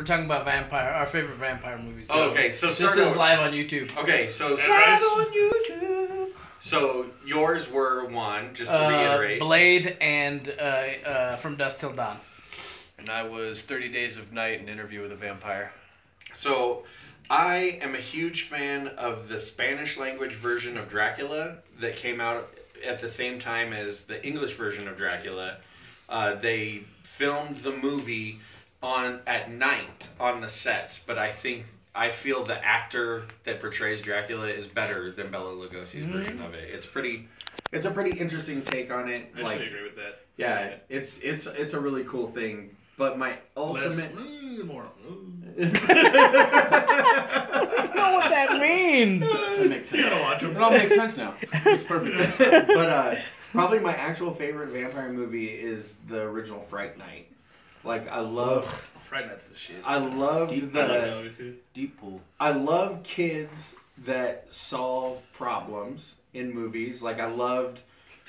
We're talking about our favorite vampire movies. Oh, okay, so this is live on YouTube. Okay, so live on YouTube. So yours were one, just to reiterate. Blade and From Dusk Till Dawn. And I was 30 Days of Night, An Interview with a Vampire. So I am a huge fan of the Spanish language version of Dracula that came out at the same time as the English version of Dracula. They filmed the movie at night on the sets, but I feel the actor that portrays Dracula is better than Bela Lugosi's version of it. It's a pretty interesting take on it. I should agree with that. Yeah, it's a really cool thing. But my ultimate more. I don't know what that means. That makes sense. You gotta watch them. It all makes sense now. Makes perfect sense. But probably my actual favorite vampire movie is the original Fright Night. Like I love Fright Night's the shit. I loved Deep pool. I love kids that solve problems in movies. Like I loved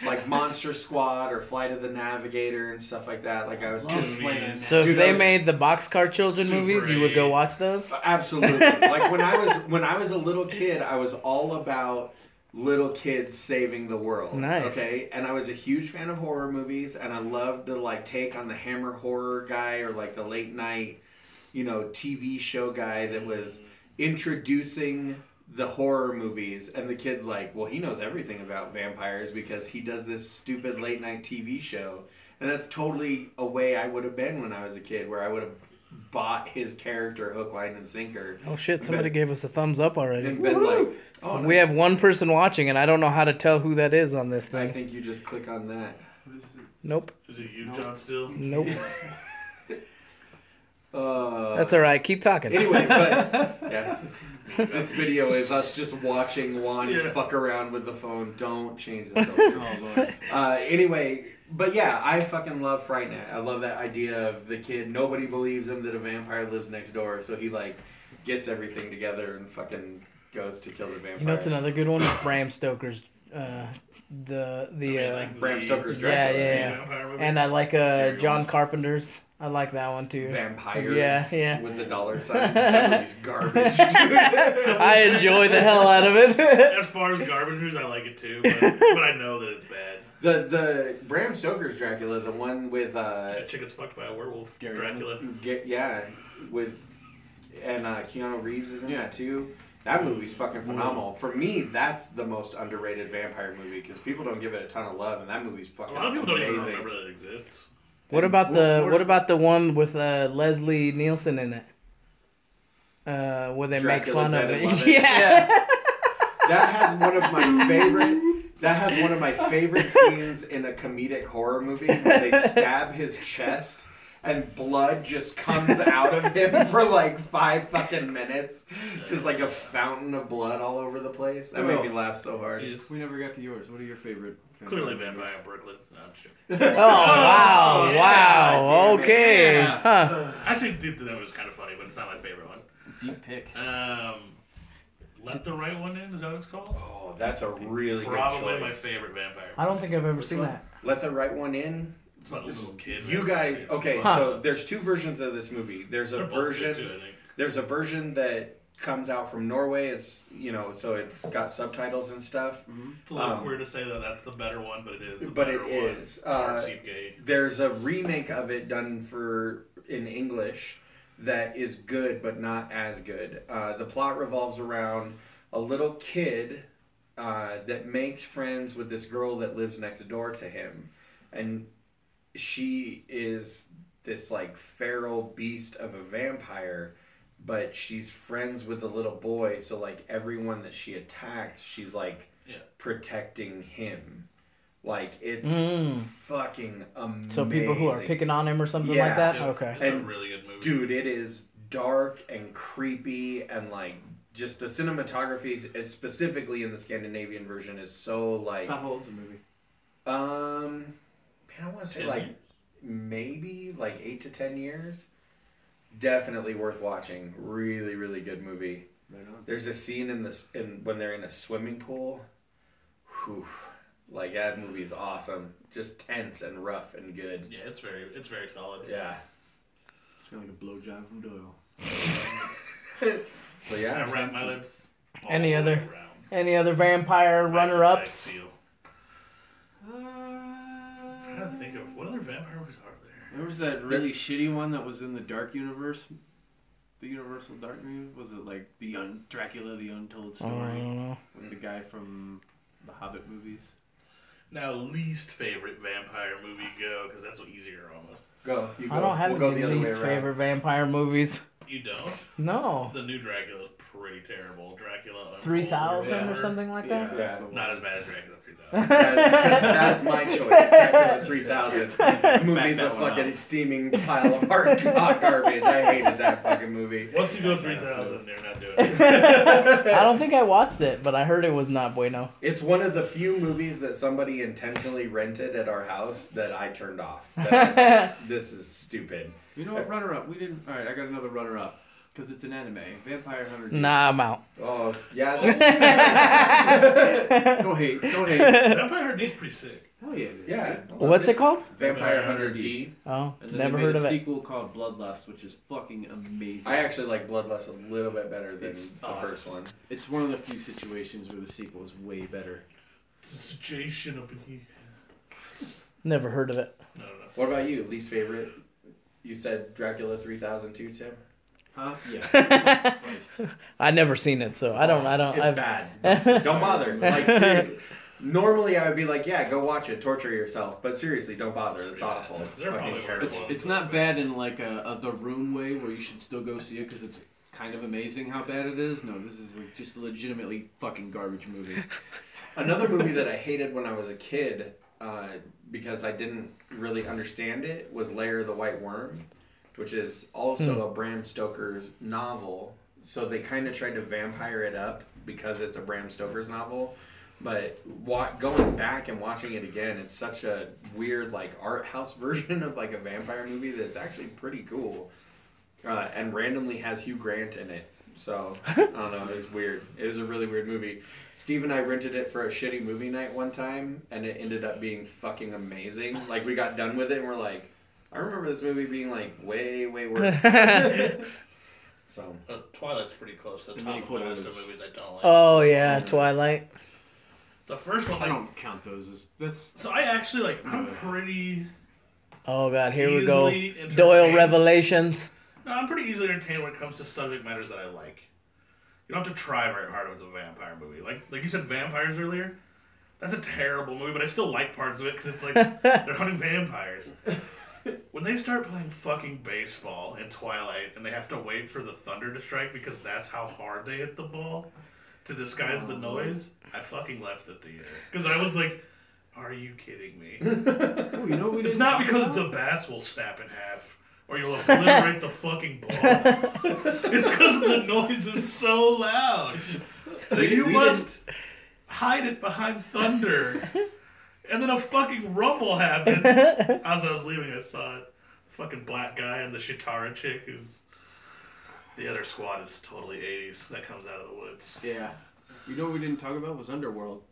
like Monster Squad or Flight of the Navigator and stuff like that. Like I was just playing. So if they made the Boxcar Children movies, you would go watch those? Absolutely. Like when I was a little kid, I was all about little kids saving the world. Nice. Okay? And I was a huge fan of horror movies, and I loved the like take on the Hammer horror guy or like the late night, TV show guy that was introducing the horror movies, and the kid's like, well, he knows everything about vampires because he does this stupid late night TV show. And that's totally a way I would have been when I was a kid, where I would have bought his character hook, line, and sinker. Oh shit, somebody gave us a thumbs up already. And been like, oh, we have one person watching, and I don't know how to tell who that is on this thing. I think you just click on that. Nope. Is it you, John, still? Nope. That's alright, keep talking. Anyway, but yeah, this video is us just watching Juan fuck around with the phone. Don't change the filter. Oh, Lord. Anyway, but yeah, I fucking love Fright Night. I love that idea of the kid. Nobody believes him that a vampire lives next door, so he like gets everything together and fucking goes to kill the vampire. You know what's another good one? Bram Stoker's Bram Stoker's Dracula. Dracula. Yeah. And I like John Carpenter's. I like that one too. Vampires. Yeah. With the dollar sign. That movie's garbage. I enjoy the hell out of it. As far as garbage news, I like it too, but I know that it's bad. The Bram Stoker's Dracula, the one with chick gets fucked by a werewolf. Dracula. and Keanu Reeves is in that too. That movie's fucking phenomenal. For me, that's the most underrated vampire movie because people don't give it a ton of love, and that movie's fucking A lot of people amazing. don't even remember that it exists. What about the one with Leslie Nielsen in it? Where they Dracula make fun Dead of and it. Loving. Yeah. That has one of my favorite scenes in a comedic horror movie where they stab his chest and blood just comes out of him for like 5 fucking minutes. Just like a fountain of blood all over the place. That made me laugh so hard. Yes. We never got to yours. What are your favorite? Clearly Vampire Brooklyn. No, I'm sure. Oh, wow. Wow. damn it. Okay. Yeah. Huh. I actually did think that was kind of funny, but it's not my favorite one. Deep pick. Let the Right One In, is that what it's called? Oh, that's a really Probably good choice. my favorite vampire. I don't think I've ever seen that. Let the Right One In. It's about a little kid. You guys, okay, so there's 2 versions of this movie. There's a They're both version. good too, I think. There's a version that comes out from Norway. It's so it's got subtitles and stuff. It's a little queer to say that that's the better one, but it is. But it is. It's hard gay. There's a remake of it done in English that is good, but not as good. The plot revolves around a little kid that makes friends with this girl that lives next door to him, and she is this like feral beast of a vampire, but she's friends with the little boy, so like everyone that she attacks, she's like protecting him. Like it's fucking amazing. So people who are picking on him or something like that? Yeah, Okay. It's a really good movie. Dude, it is dark and creepy, and like just the cinematography, specifically in the Scandinavian version, is so like. How old's the movie? Man, I want to say 10 like years? maybe like 8 to 10 years. Definitely worth watching. Really, really good movie. Right on. There's a scene when they're in a swimming pool. Whew. Like that movie is awesome. Just tense and rough and good. Yeah, it's very solid. Yeah. Kind of like a blowjob from Doyle. So yeah, I wrap my lips. Any all the way other- around. Any other vampire Like a runner-ups? tight seal. I'm trying to think of what other vampire movies are there. There was that really shitty one that was in the Dark Universe. The Universal Dark Universe? Was it like the Dracula, the Untold I Story? don't know. With the guy from the Hobbit movies? Now, least favorite vampire movie go, because that's easier almost. go. You go. I don't have We'll go any the other way least around. favorite vampire movies. You don't? No. The new Dracula is pretty terrible. Dracula Untold 3,000 or whatever. something like that? Yeah. that's the one. Not as bad as Dracula 3000. Because that's my choice. Dracula 3000. The movie's a that one fucking up. steaming pile of hot garbage. I hated that fucking movie. Once you go 3000, you're not doing it. I don't think I watched it, but I heard it was not bueno. It's one of the few movies that somebody intentionally rented at our house that I turned off. That was like, this is stupid. You know what? Runner-up. We didn't... Alright, I got another runner-up. Because it's an anime. Vampire Hunter D. Nah, I'm out. Oh, yeah. Don't hate. Don't hate. Vampire Hunter D's pretty sick. Hell yeah, it is. Yeah. dude. What's it called? Vampire Hunter D. Oh, And then never they heard made of a it. sequel called Bloodlust, which is fucking amazing. I actually like Bloodlust a little bit better than It's- the first one. It's one of the few situations where the sequel is way better. It's Jason up in here. Never heard of it. No. What about you? Least favorite? You said Dracula 3002, Tim? Huh? Yeah. Christ. I never seen it, so I don't. It's I've, bad. Don't bother. Like, seriously. Normally, I would be like, yeah, go watch it, torture yourself. But seriously, don't bother. It's awful. It's They're fucking probably terrible. worse. It's not bad in like a The Room way where you should still go see it because it's kind of amazing how bad it is. No, this is like just a legitimately fucking garbage movie. Another movie that I hated when I was a kid, because I didn't really understand it, was Lair of the White Worm, which is also a Bram Stoker novel. So they kind of tried to vampire it up because it's a Bram Stoker's novel. But going back and watching it again, it's such a weird like art house version of like a vampire movie that's actually pretty cool. And randomly has Hugh Grant in it. So, I don't know, it was weird. It was a really weird movie. Steve and I rented it for a shitty movie night one time, and it ended up being fucking amazing. Like, we got done with it, and we're like, I remember this movie being, like, way, way worse. So, Twilight's pretty close to the And then top you of put my it list as- of movies I don't like. Oh yeah, Twilight. The first one, I like, don't count those as that's. so I actually, like, I'm pretty Oh god, here we go. easily entertained. Doyle Revelations. No, I'm pretty easily entertained when it comes to subject matters that I like. You don't have to try very hard with a vampire movie. Like you said, vampires earlier. That's a terrible movie, but I still like parts of it because it's like they're hunting vampires. When they start playing fucking baseball in Twilight and they have to wait for the thunder to strike because that's how hard they hit the ball to disguise the noise, I fucking left the theater because I was like, "Are you kidding me?" Oh, you know what we It's didn't not talk because about? the bats will snap in half or you'll obliterate the fucking ball. It's because the noise is so loud that you must hide it behind thunder. And then a fucking rumble happens. As I was leaving, I saw it. The fucking black guy and the Shitara chick who's... The other squad is totally 80s. That comes out of the woods. Yeah. You know what we didn't talk about was Underworld.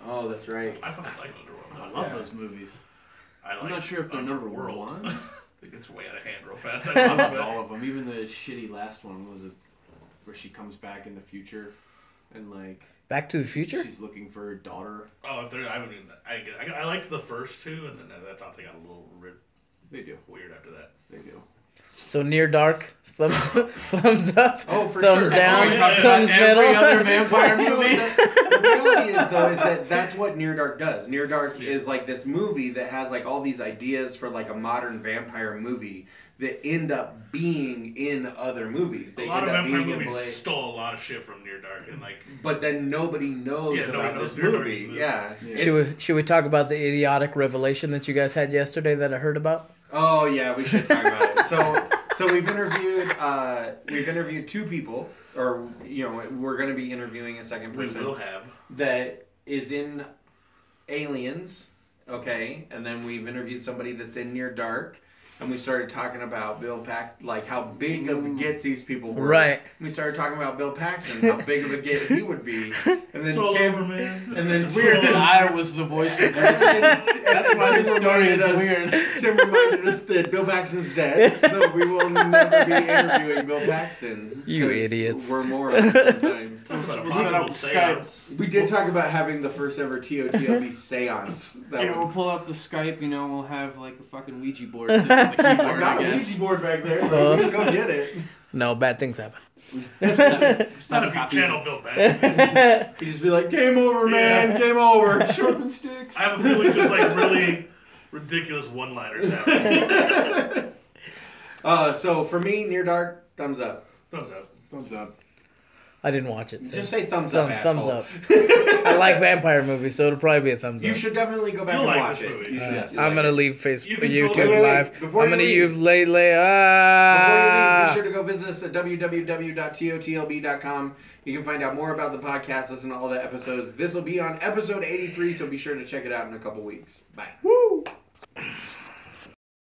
oh, that's right. I fucking like Underworld. I love Yeah. those movies. I like I'm not sure if they're number Underworld. one. It gets way out of hand real fast. I I love loved it. all of them. Even the shitty last one was it where she comes back in the future and like Back to the Future? she's looking for her daughter. Oh, if they're, I haven't even. I liked the first two, and then I thought they got a little They do. weird after that. They do. So Near Dark, thumbs up, Oh, for thumbs sure. down, We talked about thumbs every middle. other vampire You know, movie. the reality is, though, is that that's what Near Dark does. Near Dark is like this movie that has like all these ideas for like a modern vampire movie that end up being in other movies. They A lot end of up vampire being in movies Blade. stole a lot of shit from Near Dark, and like But then nobody knows Yeah, nobody about knows this Near Dark movie. exists. Yeah. Yeah. It's- Should we talk about the idiotic revelation that you guys had yesterday that I heard about? Oh yeah, we should talk about it. So we've interviewed two people, or we're going to be interviewing a second we person will have. that is in Aliens, okay, and then we've interviewed somebody that's in Near Dark, and we started talking about Bill Paxton, like how big of a gets these people were. Right. And we started talking about Bill Paxton, how big of a get he would be. And then It's all Tim, over, man. and then It's weird that I was the voice of reason. That's why the story is weird. Tim reminded us that Bill Paxton's dead, so we will never be interviewing Bill Paxton. You 'cause idiots. We're morons sometimes. Talk about a We'll set up possible Skype. seance. We did talk about having the first ever TOTLB seance. That Yeah, would- we'll pull up the Skype, we'll have like a fucking Ouija board sitting on the keyboard, I got a guess. Ouija board back there. So we can go get it. No, bad things happen. Not if you channel Bill Paxton. He'd just be like, "Game over, man. Yeah. Game over." Sharpen sticks. I have a feeling just like really ridiculous one-liners happening. So for me, Near Dark, thumbs up. Thumbs up. Thumbs up. I didn't watch it. So. Just say thumbs up, Thumbs asshole. up. I like vampire movies, so it'll probably be a thumbs You up. should definitely go back You'll and like watch this it. movie. You should. Yes. You I'm like gonna it. leave Facebook, You can YouTube totally- Wait, live. before I'm you gonna leave- use late. Before you leave, be Ah. sure to go visit us at www.totlb.com. You can find out more about the podcast, listen to all the episodes. This will be on episode 83, so be sure to check it out in a couple weeks. Bye. Woo.